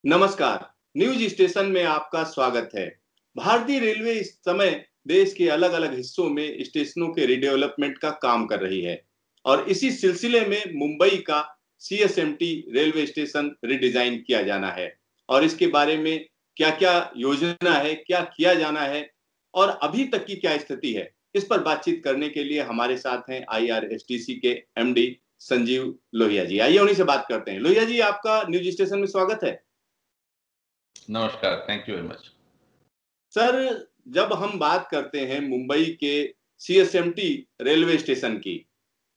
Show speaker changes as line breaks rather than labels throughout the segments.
नमस्कार। News station में आपका स्वागत है। भारतीय रेलवे इस समय देश के अलग अलग हिस्सों में स्टेशनों के रिडेवलपमेंट का काम कर रही है और इसी सिलसिले में मुंबई का सीएसएमटी रेलवे स्टेशन रिडिजाइन किया जाना है और इसके बारे में क्या क्या योजना है, क्या किया जाना है और अभी तक की क्या स्थिति है, इस पर बातचीत करने के लिए हमारे साथ हैं आईआरएसटीसी के एमडी संजीव लोहिया जी। आइए उन्हीं से बात करते हैं। लोहिया जी, आपका न्यूज स्टेशन में स्वागत है।
नमस्कार, thank you very much.
Sir, जब हम बात करते हैं मुंबई के सीएसएमटी रेलवे स्टेशन की,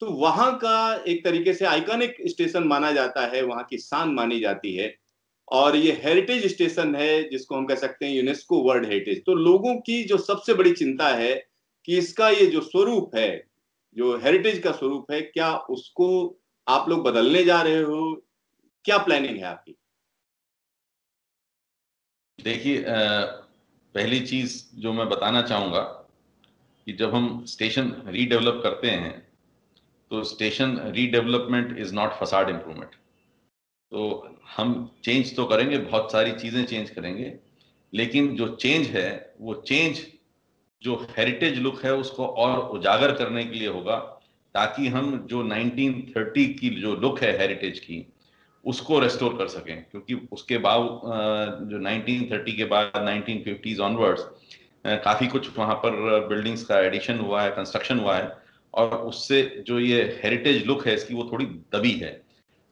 तो वहां का एक तरीके से आइकॉनिक स्टेशन माना जाता है, वहां की शान मानी जाती है और ये हेरिटेज स्टेशन है जिसको हम कह सकते हैं यूनेस्को वर्ल्ड हेरिटेज। तो लोगों की जो सबसे बड़ी चिंता है कि इसका ये जो स्वरूप है, जो हेरिटेज का स्वरूप है, क्या उसको आप लोग बदलने जा रहे हो? क्या प्लानिंग है आपकी?
देखिए, पहली चीज जो मैं बताना चाहूंगा कि जब हम स्टेशन रीडेवलप करते हैं तो station redevelopment is not facade improvement. तो हम चेंज तो करेंगे, बहुत सारी चीजें चेंज करेंगे, लेकिन जो चेंज है वो चेंज जो हेरिटेज लुक है उसको और उजागर करने के लिए होगा, ताकि हम जो 1930 की जो लुक है हेरिटेज की उसको रेस्टोर कर सकें। क्योंकि उसके बाद जो 1930 के बाद 1950s ऑनवर्ड्स काफी कुछ वहां पर बिल्डिंग्स का एडिशन हुआ है, कंस्ट्रक्शन हुआ है, और उससे जो ये हेरिटेज लुक है इसकी वो थोड़ी दबी है।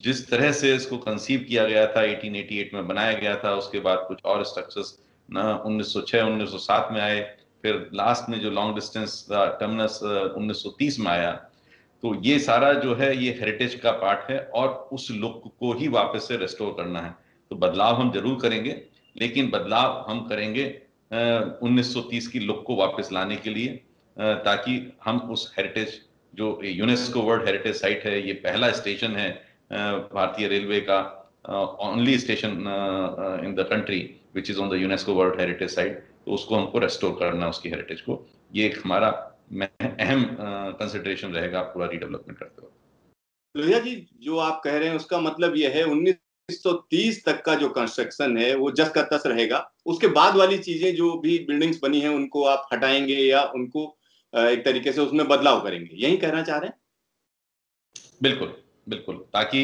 जिस तरह से इसको कंसीव किया गया था 1888 में बनाया गया था, उसके बाद कुछ और स्ट्रक्चर्स ना 1906 1907 में आए, फिर लास्ट में जो लॉन्ग डिस्टेंस टर्मिनस 1930 में आया। तो ये सारा जो है ये हेरिटेज का पार्ट है और उस लुक को ही वापस से रेस्टोर करना है। तो बदलाव हम जरूर करेंगे, लेकिन बदलाव हम करेंगे 1930 की लुक को वापस लाने के लिए, ताकि हम उस हेरिटेज जो यूनेस्को वर्ल्ड हेरिटेज साइट है, ये पहला स्टेशन है भारतीय रेलवे का, only station in the country which is on the UNESCO world heritage site. तो उसको हमको रेस्टोर करना है, उसकी हेरिटेज को। ये एक हमारा अहम कंसिडरेशन रहेगा पूरा रीडेवलपमेंट करते हुए।
लोहिया जी, जो आप कह रहे हैं उसका मतलब यह है 1930 तक का जो कंस्ट्रक्शन है वो जस का तस रहेगा, उसके बाद वाली चीजें जो भी बिल्डिंग्स बनी हैं उनको आप हटाएंगे या उनको एक तरीके से उसमें बदलाव करेंगे, यही कहना चाह रहे हैं?
बिल्कुल बिल्कुल, ताकि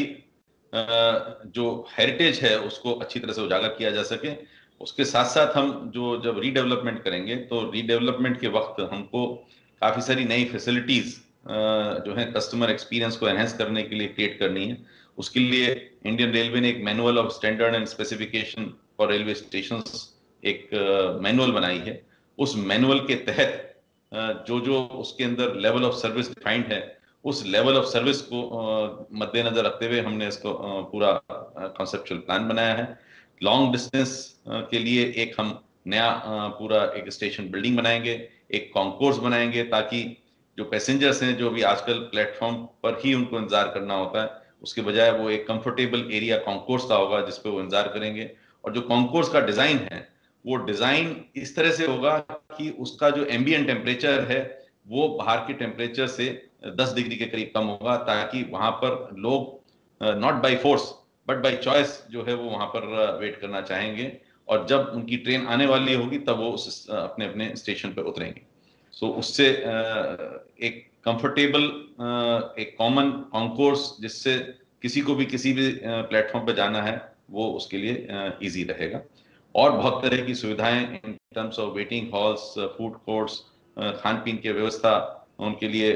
जो हेरिटेज है उसको अच्छी तरह से उजागर किया जा सके। उसके साथ साथ हम जो जब रीडेवलपमेंट करेंगे तो रीडेवलपमेंट के वक्त हमको काफी सारी नई फैसिलिटीज जो है कस्टमर एक्सपीरियंस को एनहेंस करने के लिए क्रिएट करनी है। उसके लिए इंडियन रेलवे ने एक manual of standard and specification for railway station एक मैनुअल बनाई है। उस मैनुअल के तहत जो जो उसके अंदर लेवल ऑफ सर्विस डिफाइंड है, उस लेवल ऑफ सर्विस को मद्देनजर रखते हुए हमने इसको पूरा कॉन्सेप्चुअल प्लान बनाया है। लॉन्ग डिस्टेंस के लिए एक हम नया पूरा एक स्टेशन बिल्डिंग बनाएंगे, एक कॉन्कोर्स बनाएंगे, ताकि जो पैसेंजर्स हैं जो भी आजकल प्लेटफॉर्म पर ही उनको इंतजार करना होता है, उसके बजाय वो एक कंफर्टेबल एरिया कॉन्कोर्स का होगा जिसपे वो इंतजार करेंगे। और जो कॉन्कोर्स का डिजाइन है वो डिजाइन इस तरह से होगा कि उसका जो एम्बिएंट टेम्परेचर है वो बाहर के टेम्परेचर से 10 डिग्री के करीब कम होगा, ताकि वहां पर लोग not by force but by choice जो है वो वहां पर वेट करना चाहेंगे, और जब उनकी ट्रेन आने वाली होगी तब वो अपने अपने स्टेशन पर उतरेंगे। सो उससे एक कंफर्टेबल एक कॉमन कॉन्कोर्स जिससे किसी को भी किसी भी प्लेटफॉर्म पे जाना है वो उसके लिए इजी रहेगा। और बहुत तरह की सुविधाएं in terms of waiting halls, food courts, खान पीन की व्यवस्था, उनके लिए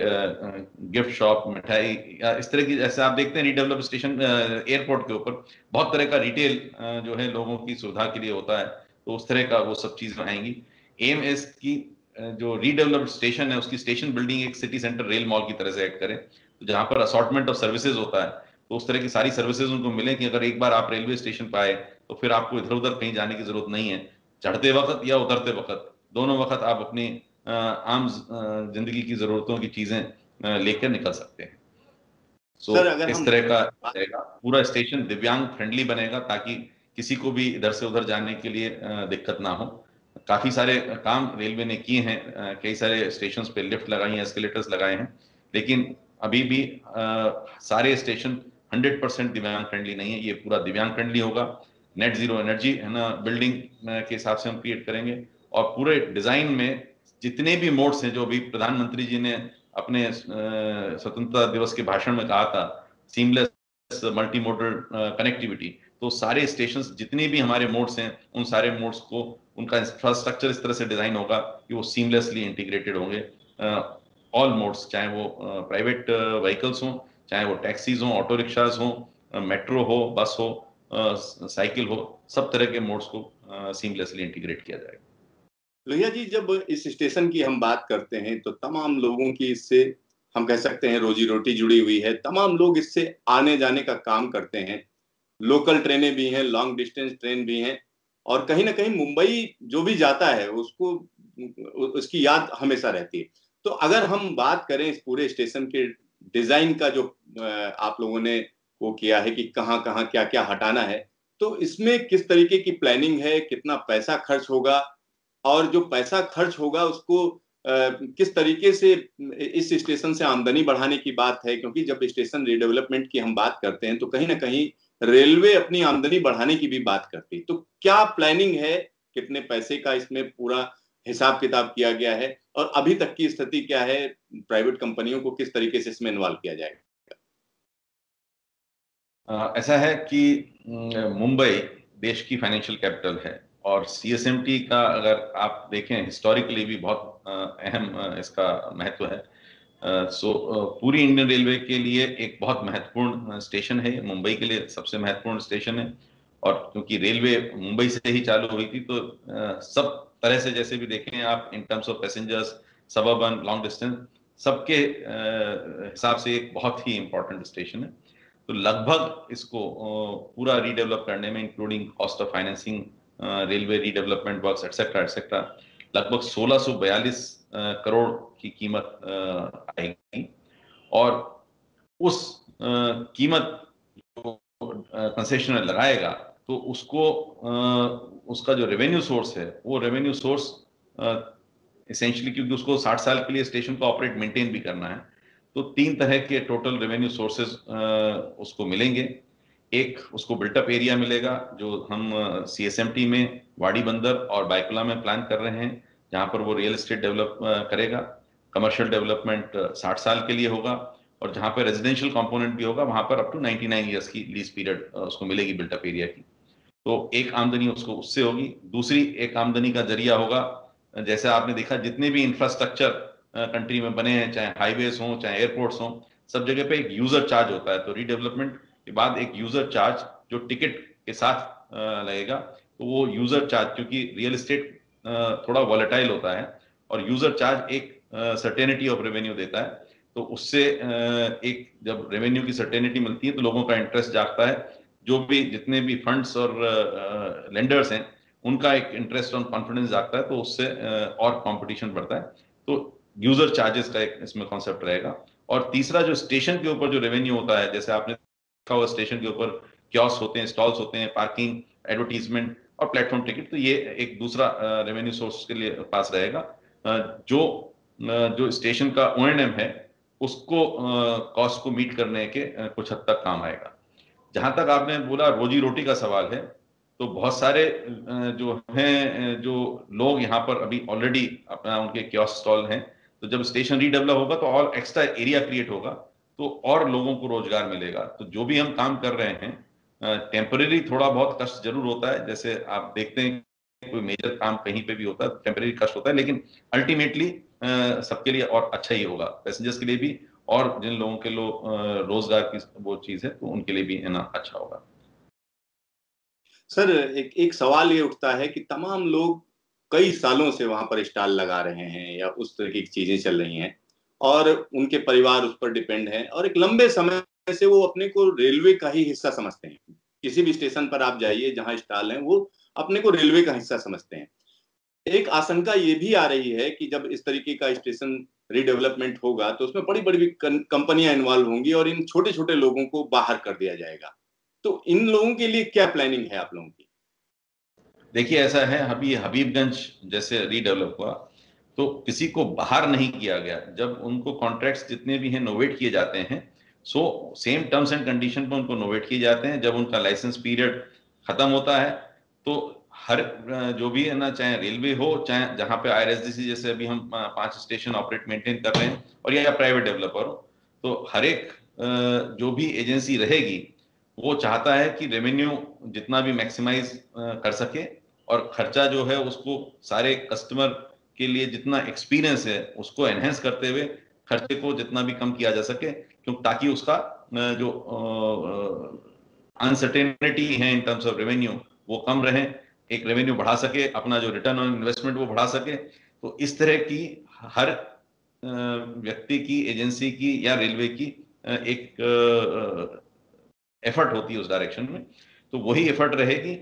गिफ्ट शॉप, मिठाई, इस तरह की, जैसे आप देखते हैं रीडेवलप स्टेशन एयरपोर्ट के ऊपर बहुत तरह का रिटेल जो है लोगों की सुविधा के लिए होता है, तो उस तरह का वो सब चीजें आएंगी। एम एस की जो रीडेवलप्ड स्टेशन है उसकी स्टेशन बिल्डिंग एक सिटी सेंटर रेल मॉल की तरह से ऐड करें, तो जहां पर असॉर्टमेंट ऑफ सर्विसेज होता है, तो उस तरह की सारी सर्विसेज उनको मिले कि अगर एक बार आप रेलवे स्टेशन पर आए तो फिर आपको इधर उधर कहीं जाने की जरूरत नहीं है। चढ़ते वक्त या उतरते वक्त, दोनों वक्त आप अपनी आम जिंदगी की जरूरतों की चीजें लेकर निकल सकते हैं।
सर,
सो
अगर
इस
हम
तरह का रहेगा, पूरा स्टेशन दिव्यांग फ्रेंडली बनेगा, ताकि किसी को भी इधर से उधर जाने के लिए दिक्कत ना हो। काफी सारे काम रेलवे ने किए हैं, कई सारे स्टेशन पे लिफ्ट लगाई हैं, एस्केलेटर्स लगाए हैं, लेकिन अभी भी सारे स्टेशन 100% दिव्यांग फ्रेंडली नहीं है। ये पूरा दिव्यांग फ्रेंडली होगा। नेट जीरो एनर्जी है ना बिल्डिंग के हिसाब से हम क्रिएट करेंगे। और पूरे डिजाइन में जितने भी मोड्स हैं, जो भी प्रधानमंत्री जी ने अपने स्वतंत्रता दिवस के भाषण में कहा था, सीमलेस मल्टी मोडल कनेक्टिविटी, तो सारे स्टेशन जितने भी हमारे मोड्स हैं, उन सारे मोड्स को उनका इंफ्रास्ट्रक्चर इस तरह से डिजाइन होगा कि वो सीमलेसली इंटीग्रेटेड होंगे। ऑल मोड्स, चाहे वो प्राइवेट व्हीकल्स हों, चाहे वो टैक्सीज हों, ऑटो रिक्शाज हों, मेट्रो हो, बस हो, साइकिल हो, सब तरह के मोड्स को सीमलेसली इंटीग्रेट किया जाएगा।
लोहिया जी, जब इस स्टेशन की हम बात करते हैं तो तमाम लोगों की इससे हम कह सकते हैं रोजी रोटी जुड़ी हुई है। तमाम लोग इससे आने जाने का काम करते हैं। लोकल ट्रेनें भी हैं, लॉन्ग डिस्टेंस ट्रेन भी हैं, और कहीं ना कहीं मुंबई जो भी जाता है उसको उसकी याद हमेशा रहती है। तो अगर हम बात करें इस पूरे स्टेशन के डिजाइन का, जो आप लोगों ने वो किया है कि कहाँ कहाँ क्या क्या हटाना है, तो इसमें किस तरीके की प्लानिंग है, कितना पैसा खर्च होगा, और जो पैसा खर्च होगा उसको किस तरीके से इस स्टेशन से आमदनी बढ़ाने की बात है? क्योंकि जब स्टेशन रीडेवलपमेंट की हम बात करते हैं तो कहीं ना कहीं रेलवे अपनी आमदनी बढ़ाने की भी बात करती है। तो क्या प्लानिंग है, कितने पैसे का इसमें पूरा हिसाब किताब किया गया है, और अभी तक की स्थिति क्या है? प्राइवेट कंपनियों को किस तरीके से इसमें इन्वॉल्व किया जाएगा?
ऐसा है कि मुंबई देश की फाइनेंशियल कैपिटल है, और सीएसएमटी का अगर आप देखें हिस्टोरिकली भी बहुत अहम इसका महत्व है। पूरी इंडियन रेलवे के लिए एक बहुत महत्वपूर्ण स्टेशन है, मुंबई के लिए सबसे महत्वपूर्ण स्टेशन है। और क्योंकि रेलवे मुंबई से ही चालू हुई थी, तो सब तरह से जैसे भी देखें आप, इन terms of passengers, suburban, long distance, सबके हिसाब से एक बहुत ही इंपॉर्टेंट स्टेशन है। तो लगभग इसको पूरा रीडेवलप करने में, including cost of financing, railway redevelopment works etcetera etcetera, लगभग 1642 करोड़ की कीमत आएगी। और उस कीमत जो कंसेशनर लगाएगा, तो उसको उसका जो रेवेन्यू सोर्स है, वो रेवेन्यू सोर्स एसेंशियली, क्योंकि उसको 60 साल के लिए स्टेशन को ऑपरेट मेंटेन भी करना है, तो 3 तरह के टोटल रेवेन्यू सोर्सेज उसको मिलेंगे। एक, उसको बिल्टअप एरिया मिलेगा, जो हम सीएसएमटी में वाड़ी बंदर और बायकुला में प्लान कर रहे हैं, जहां पर वो रियल एस्टेट डेवलप करेगा। कमर्शियल डेवलपमेंट 60 साल के लिए होगा, और जहां पर रेजिडेंशियल कंपोनेंट भी होगा, वहां पर अप टू 99 ईयर्स की लीज पीरियड उसको मिलेगी बिल्टअप एरिया की। तो एक आमदनी उसको उससे होगी। दूसरी एक आमदनी का जरिया होगा, जैसे आपने देखा जितने भी इंफ्रास्ट्रक्चर कंट्री में बने हैं, चाहे हाईवेज हों, चाहे एयरपोर्ट्स हों, सब जगह पे एक यूजर चार्ज होता है। तो रीडेवलपमेंट के बाद एक यूजर चार्ज जो टिकट के साथ लगेगा, तो वो यूजर चार्ज, क्योंकि रियल एस्टेट थोड़ा वॉलेटाइल होता है, और यूजर चार्ज एक सर्टेनिटी ऑफ रेवेन्यू देता है। तो उससे एक जब रेवेन्यू की सर्टेनिटी मिलती है तो लोगों का इंटरेस्ट जागता है। जो भी जितने भी फंड्स और लेंडर्स हैं, उनका एक इंटरेस्ट और कॉन्फिडेंस जागता है, तो उससे और कंपटीशन बढ़ता है। तो यूजर चार्जेस का एक इसमें कॉन्सेप्ट रहेगा। और तीसरा, जो स्टेशन के ऊपर जो रेवेन्यू होता है, जैसे आपने देखा होगा स्टेशन के ऊपर कियोस्क होते हैं, स्टॉल्स होते हैं, पार्किंग, एडवर्टीजमेंट और प्लेटफॉर्म टिकट, तो ये एक दूसरा रेवेन्यू सोर्स के लिए पास रहेगा। जो स्टेशन का ओएनएम है, उसको कॉस्ट को मीट करने के कुछ हद तक काम आएगा। जहां तक आपने बोला रोजी रोटी का सवाल है, तो बहुत सारे जो हैं, जो लोग यहाँ पर अभी ऑलरेडी अपना उनके कियोस्क स्टॉल हैं, तो जब स्टेशन रीडेवलप होगा तो और एक्स्ट्रा एरिया क्रिएट होगा, तो और लोगों को रोजगार मिलेगा। तो जो भी हम काम कर रहे हैं, टेम्परेरी थोड़ा बहुत कष्ट जरूर होता है, जैसे आप देखते हैं कोई मेजर काम कहीं पे भी होता है, टेम्परेरी कष्ट होता है, लेकिन अल्टीमेटली सबके लिए और अच्छा ही होगा, पैसेंजर्स के लिए भी, और जिन लोगों के रोजगार की वो चीज है, तो उनके लिए भी है ना अच्छा होगा।
सर, एक एक सवाल ये उठता है कि तमाम लोग कई सालों से वहां पर स्टॉल लगा रहे हैं या उस तरह की चीजें चल रही हैं, और उनके परिवार उस पर डिपेंड है, और एक लंबे समय से वो अपने को रेलवे का ही हिस्सा समझते हैं। किसी भी स्टेशन पर आप जाइए जहां स्टॉल है, वो अपने को रेलवे का हिस्सा समझते हैं। एक आशंका ये भी आ रही है कि जब इस तरीके का स्टेशन रीडेवलपमेंट होगा तो उसमें बड़ी बड़ी कंपनियां इन्वॉल्व होंगी और इन छोटे छोटे लोगों को बाहर कर दिया जाएगा। तो इन लोगों के लिए क्या प्लानिंग है आप लोगों की?
देखिए, ऐसा है, अभी हबीबगंज जैसे रीडेवलप हुआ, तो किसी को बाहर नहीं किया गया। जब उनको कॉन्ट्रैक्ट्स जितने भी हैं नोवेट किए जाते हैं, so same terms and condition पर उनको नोवेट किए जाते हैं। जब उनका लाइसेंस पीरियड खत्म होता है तो हर जो भी है ना, चाहे रेलवे हो, चाहे जहां पे आईआरएसडीसी जैसे अभी हम 5 स्टेशन ऑपरेट मेंटेन कर रहे हैं, और या प्राइवेट डेवलपर हो, तो हर एक जो भी एजेंसी रहेगी वो चाहता है कि रेवेन्यू जितना भी मैक्सिमाइज कर सके, और खर्चा जो है उसको सारे कस्टमर के लिए जितना एक्सपीरियंस है उसको एनहेंस करते हुए खर्चे को जितना भी कम किया जा सके, क्योंकि ताकि उसका जो अनसर्टेनिटी है इन टर्म्स ऑफ रेवेन्यू वो कम रहे, एक रेवेन्यू बढ़ा सके, अपना जो रिटर्न ऑन इन्वेस्टमेंट वो बढ़ा सके। तो इस तरह की हर व्यक्ति की, एजेंसी की या रेलवे की एक एफर्ट होती है उस डायरेक्शन में, तो वही एफर्ट रहेगी।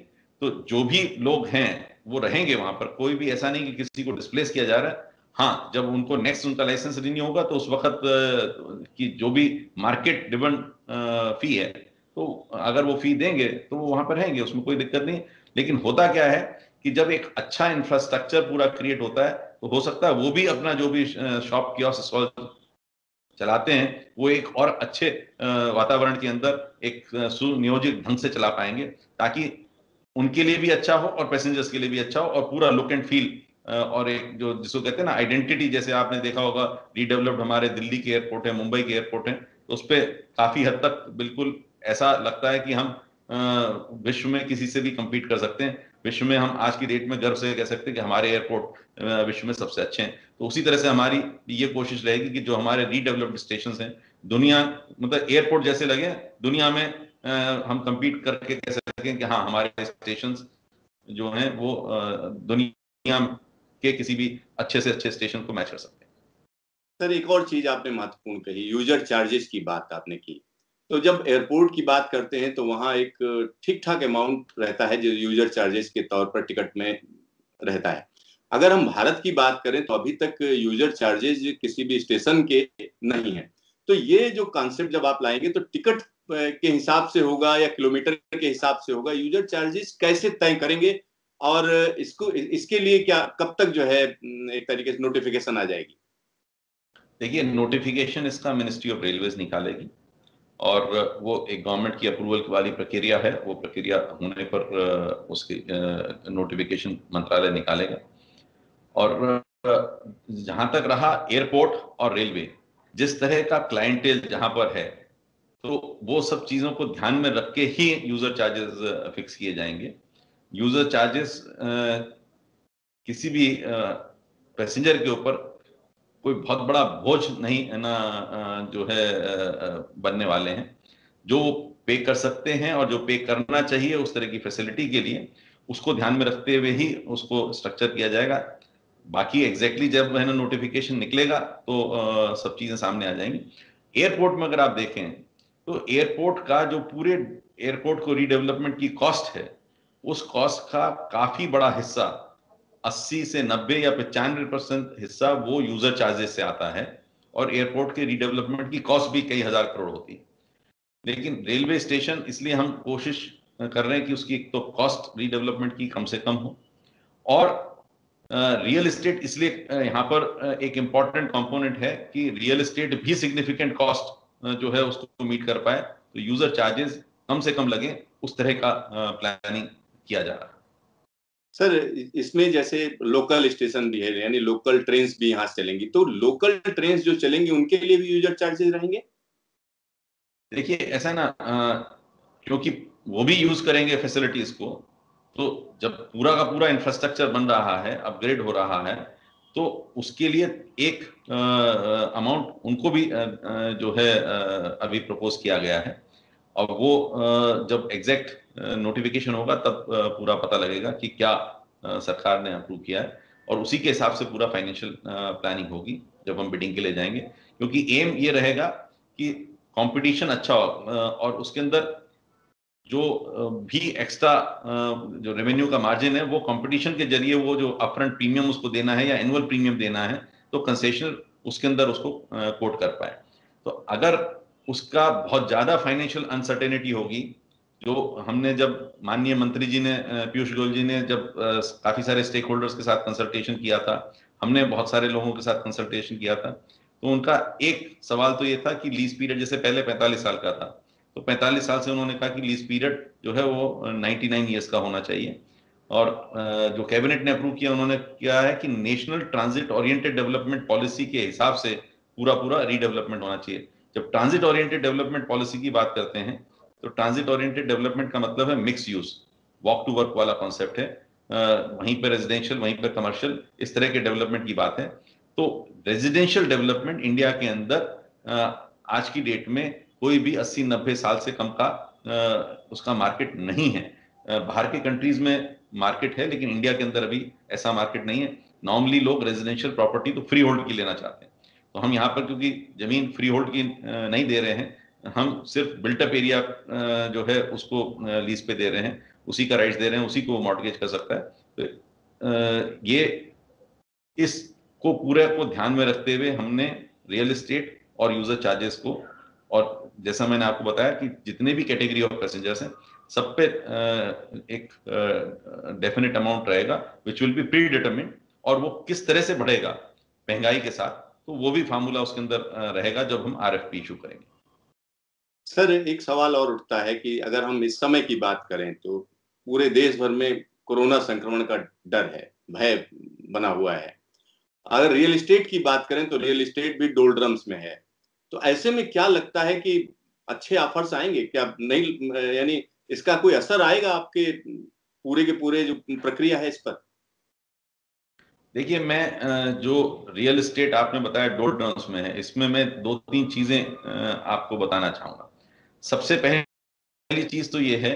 तो जो भी लोग हैं वो रहेंगे वहां पर, कोई भी ऐसा नहीं कि किसी को डिस्प्लेस किया जा रहा है। हाँ, जब उनको नेक्स्ट उनका लाइसेंस रिन्यू होगा तो उस वक्त की जो भी मार्केट ड्रिवन फी है, तो अगर वो फी देंगे तो वो वहां पर रहेंगे, उसमें कोई दिक्कत नहीं। लेकिन होता क्या है कि जब एक अच्छा इंफ्रास्ट्रक्चर पूरा क्रिएट होता है तो हो सकता है वो भी अपना जो भी शॉप कियोस्क स्टॉल चलाते हैं वो एक और अच्छे वातावरण के अंदर एक सुनियोजित ढंग से चला पाएंगे, ताकि उनके लिए भी अच्छा हो और पैसेंजर्स के लिए भी अच्छा हो, और पूरा लुक एंड फील और एक जो जिसको कहते हैं ना आइडेंटिटी, जैसे आपने देखा होगा रीडेवलप्ड हमारे दिल्ली के एयरपोर्ट है, मुंबई के एयरपोर्ट है, तो उस पर काफी हद तक बिल्कुल ऐसा लगता है कि हम विश्व में किसी से भी compete कर सकते हैं। विश्व में हम आज की डेट में गर्व से कह सकते हैं कि हमारे एयरपोर्ट विश्व में सबसे अच्छे हैं। तो उसी तरह से हमारी ये कोशिश रहेगी कि जो हमारे रीडेवलप्ड स्टेशन हैं, दुनिया मतलब एयरपोर्ट जैसे लगे दुनिया में, हम compete करके कह सकें कि हाँ हमारे स्टेशन जो हैं वो दुनिया के किसी भी अच्छे से अच्छे स्टेशन को मैच कर सकते हैं।
सर, एक और चीज आपने महत्वपूर्ण कही, यूजर चार्जेस की बात आपने की। तो जब एयरपोर्ट की बात करते हैं तो वहां एक ठीक ठाक अमाउंट रहता है जो यूजर चार्जेस के तौर पर टिकट में रहता है। अगर हम भारत की बात करें तो अभी तक यूजर चार्जेस किसी भी स्टेशन के नहीं है। तो ये जो कॉन्सेप्ट जब आप लाएंगे तो टिकट के हिसाब से होगा या किलोमीटर के हिसाब से होगा, यूजर चार्जेस कैसे तय करेंगे? और इसको इसके लिए क्या कब तक जो है एक तरीके से नोटिफिकेशन आ जाएगी?
देखिए, नोटिफिकेशन इसका मिनिस्ट्री ऑफ रेलवेज निकालेगी, और वो एक गवर्नमेंट की अप्रूवल वाली प्रक्रिया है। वो प्रक्रिया होने पर उसकी नोटिफिकेशन मंत्रालय निकालेगा। और जहां तक रहा एयरपोर्ट और रेलवे, जिस तरह का क्लाइंटेल जहां पर है, तो वो सब चीजों को ध्यान में रख के ही यूजर चार्जेस फिक्स किए जाएंगे। यूजर चार्जेस किसी भी पैसेंजर के ऊपर कोई बहुत बड़ा बोझ नहीं है ना, जो है बनने वाले हैं। जो पे कर सकते हैं और जो पे करना चाहिए उस तरह की फैसिलिटी के लिए, उसको ध्यान में रखते हुए ही उसको स्ट्रक्चर किया जाएगा। बाकी एग्जैक्टली जब है ना नोटिफिकेशन निकलेगा तो सब चीजें सामने आ जाएंगी। एयरपोर्ट में अगर आप देखें तो एयरपोर्ट का जो पूरे एयरपोर्ट को रीडेवलपमेंट की कॉस्ट है, उस कॉस्ट का काफी बड़ा हिस्सा, 80 से 90 या 95% हिस्सा वो यूजर चार्जेस से आता है, और एयरपोर्ट के रीडेवलपमेंट की कॉस्ट भी कई हजार करोड़ होती है। लेकिन रेलवे स्टेशन, इसलिए हम कोशिश कर रहे हैं कि उसकी एक तो कॉस्ट रीडेवलपमेंट की कम से कम हो, और रियल एस्टेट इसलिए यहाँ पर एक इंपॉर्टेंट कंपोनेंट है कि रियल एस्टेट भी सिग्निफिकेंट कॉस्ट जो है उसको मीट कर पाए, तो यूजर चार्जेस कम से कम लगे, उस तरह का प्लानिंग किया जा रहा है।
सर, इसमें जैसे लोकल स्टेशन भी है, यानी लोकल ट्रेन्स भी यहाँ से चलेंगी, तो लोकल ट्रेन्स जो चलेंगी उनके लिए भी यूजर चार्जेस रहेंगे?
देखिए ऐसा ना, क्योंकि वो भी यूज करेंगे फैसिलिटीज को, तो जब पूरा का पूरा इंफ्रास्ट्रक्चर बन रहा है, अपग्रेड हो रहा है, तो उसके लिए एक अमाउंट उनको भी जो है अभी प्रपोज किया गया है। और वो जब एग्जैक्ट नोटिफिकेशन होगा तब पूरा पता लगेगा कि क्या सरकार ने अप्रूव किया है, और उसी के हिसाब से पूरा फाइनेंशियल प्लानिंग होगी जब हम बिडिंग के लिए जाएंगे। क्योंकि एम ये रहेगा कि कंपटीशन अच्छा हो, और उसके अंदर जो भी एक्स्ट्रा जो रेवेन्यू का मार्जिन है वो कंपटीशन के जरिए, वो जो अपफ्रंट प्रीमियम उसको देना है या एनुअल प्रीमियम देना है, तो कंसेशनल उसके अंदर उसको कोट कर पाए। तो अगर उसका बहुत ज्यादा फाइनेंशियल अनसर्टेनिटी होगी, जो हमने जब माननीय मंत्री जी ने, पीयूष गोयल जी ने जब काफी सारे स्टेक होल्डर्स के साथ कंसल्टेशन किया था, हमने बहुत सारे लोगों के साथ कंसल्टेशन किया था, तो उनका एक सवाल तो ये था कि लीज पीरियड जैसे पहले 45 साल का था, तो 45 साल से उन्होंने कहा कि लीज पीरियड जो है वो 99 ईयर्स का होना चाहिए। और जो कैबिनेट ने अप्रूव किया, उन्होंने किया है कि national transit oriented development policy के हिसाब से पूरा पूरा रीडेवलपमेंट होना चाहिए। जब ट्रांजिट ओरिएंटेड डेवलपमेंट पॉलिसी की बात करते हैं तो ट्रांजिट ओरिएंटेड डेवलपमेंट का मतलब है mix use, walk to work वाला कॉन्सेप्ट है। वहीं पर रेजिडेंशियल, वहीं पर कमर्शियल, इस तरह के डेवलपमेंट की बात है। तो रेजिडेंशियल डेवलपमेंट इंडिया के अंदर आज की डेट में कोई भी 80-90 साल से कम का उसका मार्केट नहीं है। बाहर के कंट्रीज में मार्केट है, लेकिन इंडिया के अंदर अभी ऐसा मार्केट नहीं है। नॉर्मली लोग रेजिडेंशियल प्रॉपर्टी तो फ्री होल्ड की लेना चाहते हैं, तो हम यहाँ पर क्योंकि जमीन फ्री होल्ड की नहीं दे रहे हैं, हम सिर्फ बिल्टअप एरिया जो है उसको लीज पे दे रहे हैं, उसी का राइट्स दे रहे हैं, उसी को मॉर्गेज कर सकता है। तो ये इसको पूरे को ध्यान में रखते हुए हमने रियल एस्टेट और यूजर चार्जेस को, और जैसा मैंने आपको बताया कि जितने भी कैटेगरी ऑफ पैसेंजर्स हैं सब पे एक डेफिनेट अमाउंट रहेगा which will be pre determined, और वो किस तरह से बढ़ेगा महंगाई के साथ, तो वो भी फार्मूला उसके अंदर रहेगा जब हम आरएफपी इशू करेंगे।
सर, एक सवाल और उठता है कि अगर हम इस समय की बात करें तो पूरे देश भर में कोरोना संक्रमण का डर है, भय बना हुआ है। अगर रियल एस्टेट की बात करें तो रियल एस्टेट भी डोलड्रम्स में है। तो ऐसे में क्या लगता है कि अच्छे ऑफर्स आएंगे क्या? नहीं, यानी इसका कोई असर आएगा आपके पूरे के पूरे जो प्रक्रिया है इस पर?
देखिए, मैं जो रियल एस्टेट आपने बताया डोलड्रम्स में है, इसमें मैं 2-3 चीजें आपको बताना चाहूंगा। सबसे पहली चीज तो ये है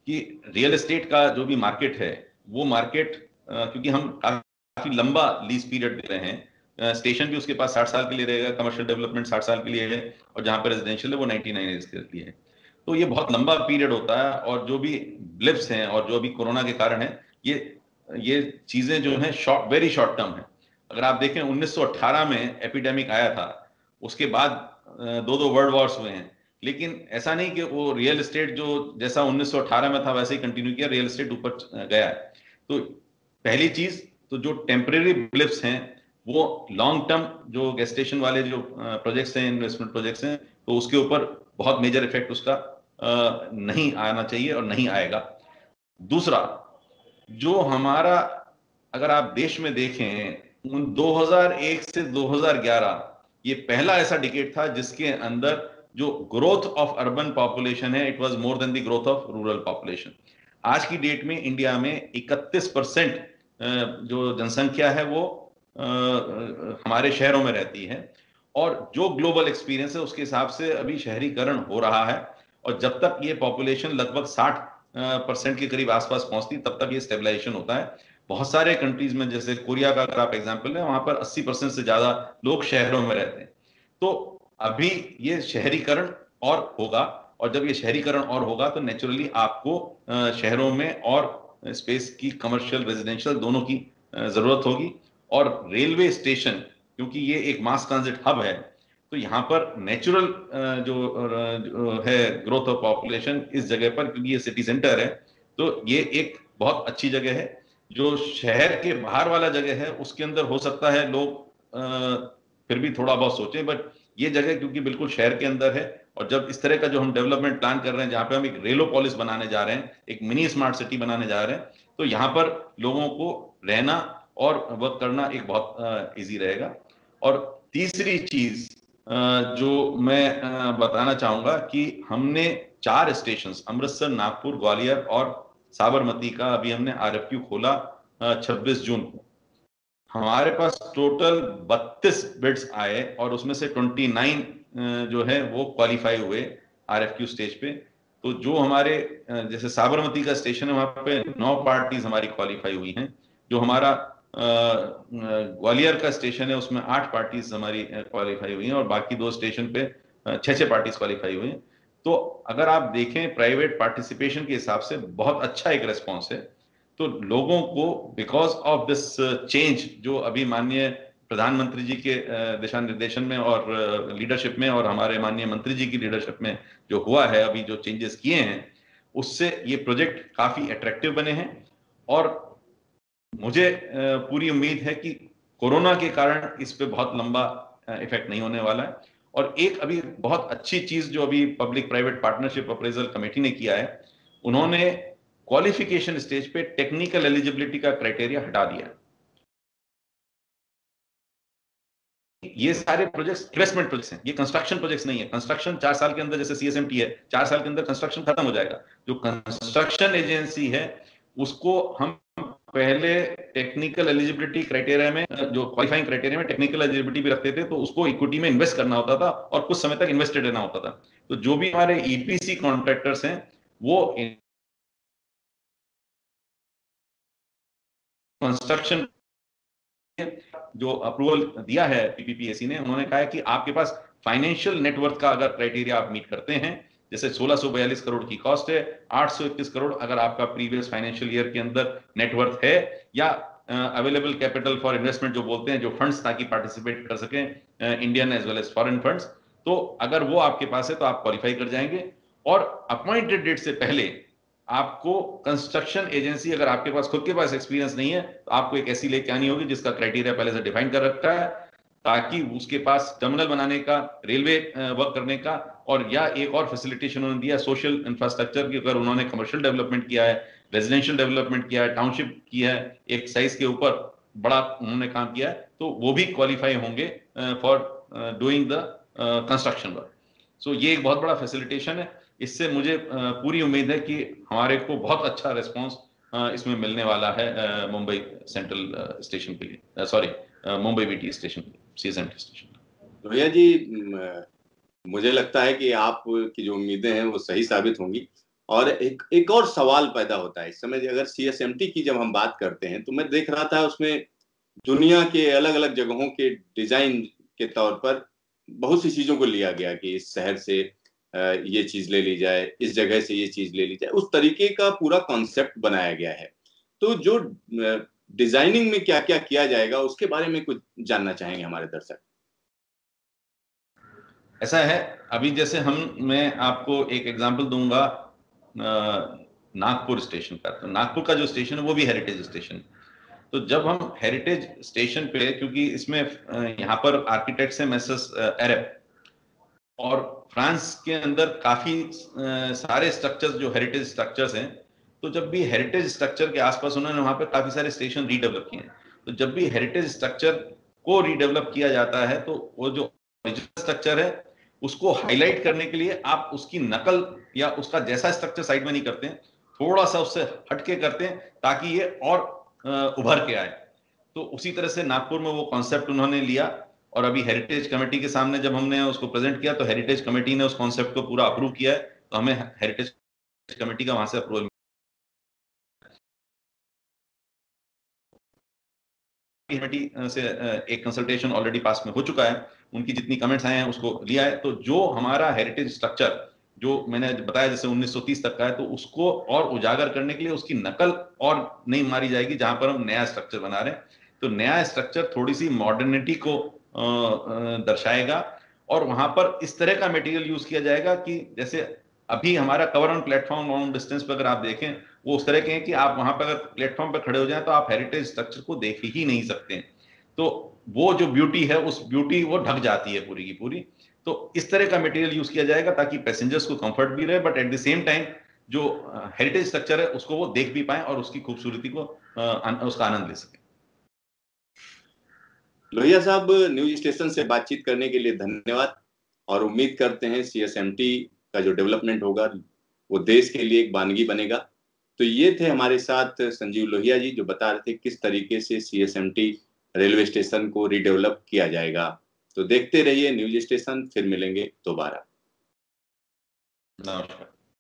कि रियल एस्टेट का जो भी मार्केट है, वो मार्केट क्योंकि हम काफी लंबा लीज पीरियड दे रहे हैं, स्टेशन भी उसके पास 60 साल के लिए रहेगा, कमर्शियल डेवलपमेंट 60 साल के लिए है, और जहां पर रेजिडेंशियल है वो 99 ईयर्स के लिए है। तो ये बहुत लंबा पीरियड होता है, और जो भी ब्लिप्स हैं और जो भी कोरोना के कारण है, ये चीजें जो हैं शॉर्ट, वेरी शॉर्ट टर्म है। अगर आप देखें 1918 में एपिडेमिक आया था, उसके बाद 2 वर्ल्ड वॉर्स हुए हैं, लेकिन ऐसा नहीं कि वो रियल एस्टेट जो जैसा 1918 में था वैसे ही कंटिन्यू किया, रियल एस्टेट ऊपर गया है। तो पहली चीज तो जो टेम्परेरी ब्लिप्स हैं वो लॉन्ग टर्म जो गेस्टेशन वाले जो प्रोजेक्ट्स हैं, इन्वेस्टमेंट प्रोजेक्ट्स हैं, तो उसके ऊपर बहुत मेजर इफेक्ट उसका नहीं आना चाहिए और नहीं आएगा। दूसरा, जो हमारा, अगर आप देश में देखें 2001 से 2011 ये पहला ऐसा डिकेड था जिसके अंदर जो ग्रोथ ऑफ अर्बन पॉपुलेशन है, it was more than the growth of rural population. आज की डेट में इंडिया में 31% जो जनसंख्या है वो हमारे शहरों में रहती है, और जो ग्लोबल एक्सपीरियंस है उसके हिसाब से अभी शहरीकरण हो रहा है, और जब तक ये पॉपुलेशन लगभग 60% के करीब आसपास पहुंचती तब तक ये स्टेबलाइजेशन होता है। बहुत सारे कंट्रीज में, जैसे कोरिया का अगर आप एग्जांपल लें, वहां पर 80% से ज्यादा लोग शहरों में रहते हैं। तो अभी ये शहरीकरण और होगा, और जब ये शहरीकरण और होगा तो नेचुरली आपको शहरों में और स्पेस की, कमर्शियल रेजिडेंशियल दोनों की जरूरत होगी। और रेलवे स्टेशन, क्योंकि ये एक मास ट्रांजिट हब है, तो यहाँ पर नेचुरल जो है ग्रोथ ऑफ पॉपुलेशन इस जगह पर, क्योंकि ये सिटी सेंटर है, तो ये एक बहुत अच्छी जगह है। जो शहर के बाहर वाला जगह है उसके अंदर हो सकता है लोग फिर भी थोड़ा बहुत सोचें, बट ये जगह क्योंकि बिल्कुल शहर के अंदर है, और जब इस तरह का जो हम डेवलपमेंट प्लान कर रहे हैं, जहां पे हम एक रेलोपोलिस बनाने जा रहे हैं, एक मिनी स्मार्ट सिटी बनाने जा रहे हैं, तो यहाँ पर लोगों को रहना और वर्क करना एक बहुत इजी रहेगा। और तीसरी चीज जो मैं बताना चाहूंगा कि हमने 4 स्टेशन, अमृतसर, नागपुर, ग्वालियर और साबरमती का अभी हमने आरएफक्यू खोला 26 जून को। हमारे पास टोटल 32 बिड्स आए, और उसमें से 29 जो है वो क्वालिफाई हुए आरएफक्यू स्टेज पे। तो जो हमारे जैसे साबरमती का स्टेशन है, वहां पे 9 पार्टीज हमारी क्वालिफाई हुई हैं। जो हमारा ग्वालियर का स्टेशन है उसमें 8 पार्टीज हमारी क्वालिफाई हुई हैं, और बाकी 2 स्टेशन पे 6 पार्टीज क्वालिफाई हुई हैं। तो अगर आप देखें प्राइवेट पार्टिसिपेशन के हिसाब से बहुत अच्छा एक रेस्पॉन्स है। तो लोगों को बिकॉज ऑफ दिस चेंज जो अभी माननीय प्रधानमंत्री जी के दिशा निर्देशन में और लीडरशिप में, और हमारे माननीय मंत्री जी की लीडरशिप में जो हुआ है, अभी जो चेंजेस किए हैं, उससे ये प्रोजेक्ट काफी अट्रैक्टिव बने हैं। और मुझे पूरी उम्मीद है कि कोरोना के कारण इस पे बहुत लंबा इफेक्ट नहीं होने वाला है, और एक अभी बहुत अच्छी चीज जो अभी public private partnership appraisal committee ने किया है, उन्होंने क्वालिफिकेशन स्टेज पे टेक्निकल एलिजिबिलिटी का क्राइटेरिया हटा दिया है। ये सारे प्रोजेक्ट्स इन्वेस्टमेंट प्रोजेक्ट्स हैं, ये कंस्ट्रक्शन प्रोजेक्ट्स नहीं है। कंस्ट्रक्शन 4 साल के अंदर, जैसे सीएसएमटी है, 4 साल के अंदर कंस्ट्रक्शन खत्म हो जाएगा। जो कंस्ट्रक्शन एजेंसी है उसको हम पहले टेक्निकल एलिजिबिलिटी क्राइटेरिया में, जो क्वालिफाइंग क्राइटेरिया में टेक्निकल एलिजिबिलिटी भी रखते थे, तो उसको इक्विटी में इन्वेस्ट करना होता था और कुछ समय तक इन्वेस्टेड रहना होता था। तो जो भी हमारे ईपीसी कॉन्ट्रैक्टर्स हैं वो कंस्ट्रक्शन जो अप्रूवल दिया है पीपीपीएसी ने, उन्होंने कहा है कि आपके पास फाइनेंशियल नेटवर्थ का अगर क्राइटेरिया आप मीट करते हैं, जैसे 1642 करोड़ की कॉस्ट है, 821 करोड़ अगर आपका प्रीवियस फाइनेंशियल ईयर के अंदर नेटवर्थ है, या अवेलेबल कैपिटल फॉर इन्वेस्टमेंट जो बोलते हैं, जो फंड्स ताकि पार्टिसिपेट कर सकें Indian as well as foreign funds, तो अगर वो आपके पास है तो आप क्वालिफाई कर जाएंगे। और अपॉइंटेड डेट से पहले आपको कंस्ट्रक्शन एजेंसी, अगर आपके पास खुद के पास एक्सपीरियंस नहीं है, तो आपको एक ऐसी लेके आनी होगी जिसका क्राइटेरिया पहले से डिफाइन कर रखा है, ताकि उसके पास टर्मिनल बनाने का, रेलवे वर्क करने का, और या एक और फैसिलिटेशन उन्होंने दिया सोशल इंफ्रास्ट्रक्चर की, अगर उन्होंने कमर्शियल डेवलपमेंट किया है, रेजिडेंशियल डेवलपमेंट किया है, टाउनशिप किया है, एक साइज के ऊपर बड़ा उन्होंने काम किया है, तो वो भी क्वालिफाई होंगे for doing the construction work. So ये एक बहुत बड़ा फैसिलिटेशन है। इससे मुझे पूरी उम्मीद है कि हमारे को बहुत अच्छा रिस्पांस इसमें मिलने वाला है मुंबई सेंट्रल स्टेशन के लिए, सॉरी मुंबई बीटी स्टेशन के लिए, सीएसएमटी स्टेशन।
लोहिया जी, मुझे लगता है कि आप की जो उम्मीदें हैं वो सही साबित होंगी। और एक और सवाल पैदा होता है इस समय, अगर सीएसएमटी की जब हम बात करते हैं, तो मैं देख रहा था उसमें दुनिया के अलग अलग जगहों के डिजाइन के तौर पर बहुत सी चीजों को लिया गया कि इस शहर से ये चीज ले ली जाए, इस जगह से ये चीज ले ली जाए, उस तरीके का पूरा कॉन्सेप्ट बनाया गया है। तो जो डिजाइनिंग में क्या क्या किया जाएगा उसके बारे में कुछ जानना चाहेंगे हमारे दर्शक।
ऐसा है, अभी जैसे मैं आपको एक एग्जांपल दूंगा नागपुर स्टेशन का। तो नागपुर का जो स्टेशन है वो भी हेरिटेज स्टेशन है। तो जब हम हेरिटेज स्टेशन पे, क्योंकि इसमें यहाँ पर आर्किटेक्ट्स हैं मेसर्स एरब, और फ्रांस के अंदर काफी सारे स्ट्रक्चर्स जो हेरिटेज स्ट्रक्चर्स हैं, तो जब भी हेरिटेज स्ट्रक्चर के आसपास उन्होंने वहां पर काफी सारे स्टेशन रीडेवलप किए हैं। तो जब भी हेरिटेज स्ट्रक्चर को रीडेवलप किया जाता है, तो वो जो ओरिजिनल स्ट्रक्चर है उसको हाईलाइट करने के लिए आप उसकी नकल या उसका जैसा स्ट्रक्चर साइड में नहीं करते हैं, थोड़ा सा उससे हटके करते हैं, ताकि ये और उभर के आए। तो उसी तरह से नागपुर में वो कॉन्सेप्ट उन्होंने लिया, और अभी हेरिटेज कमेटी के सामने जब हमने उसको प्रेजेंट किया, तो हेरिटेज कमेटी ने उस कॉन्सेप्ट को पूरा अप्रूव किया है। तो हमें हेरिटेज कमेटी का वहां से अप्रूवल कमेटी से एक कंसल्टेशन ऑलरेडी पास में हो चुका है, उनकी जितनी कमेंट्स आए हैं उसको लिया है। तो जो हमारा हेरिटेज स्ट्रक्चर जो मैंने बताया जैसे 1930 तक का है, तो उसको और उजागर करने के लिए उसकी नकल और नहीं मारी जाएगी जहां पर हम नया स्ट्रक्चर बना रहे हैं। तो नया स्ट्रक्चर थोड़ी सी मॉडर्निटी को दर्शाएगा, और वहां पर इस तरह का मटेरियल यूज किया जाएगा कि जैसे अभी हमारा cover on platform long distance पर अगर आप देखें, वो उस तरह के हैं कि आप वहां पर अगर प्लेटफॉर्म पर खड़े हो जाएं तो आप हेरिटेज स्ट्रक्चर को देख ही नहीं सकते हैं। तो वो जो ब्यूटी है, उस ब्यूटी वो ढक जाती है पूरी की पूरी। तो इस तरह का मटेरियल यूज किया जाएगा ताकि पैसेंजर्स को कंफर्ट भी रहे, but at the same time जो हेरिटेज स्ट्रक्चर है उसको वो देख भी पाए और उसकी खूबसूरती को उसका आनंद ले सके।
लोहिया साहब, न्यूज स्टेशन से बातचीत करने के लिए धन्यवाद, और उम्मीद करते हैं सीएसएमटी का जो डेवलपमेंट होगा वो देश के लिए एक वानगी बनेगा। तो ये थे हमारे साथ संजीव लोहिया जी, जो बता रहे थे किस तरीके से सीएसएमटी रेलवे स्टेशन को रीडेवलप किया जाएगा। तो देखते रहिए न्यूज स्टेशन, फिर मिलेंगे दोबारा।
नमस्कार।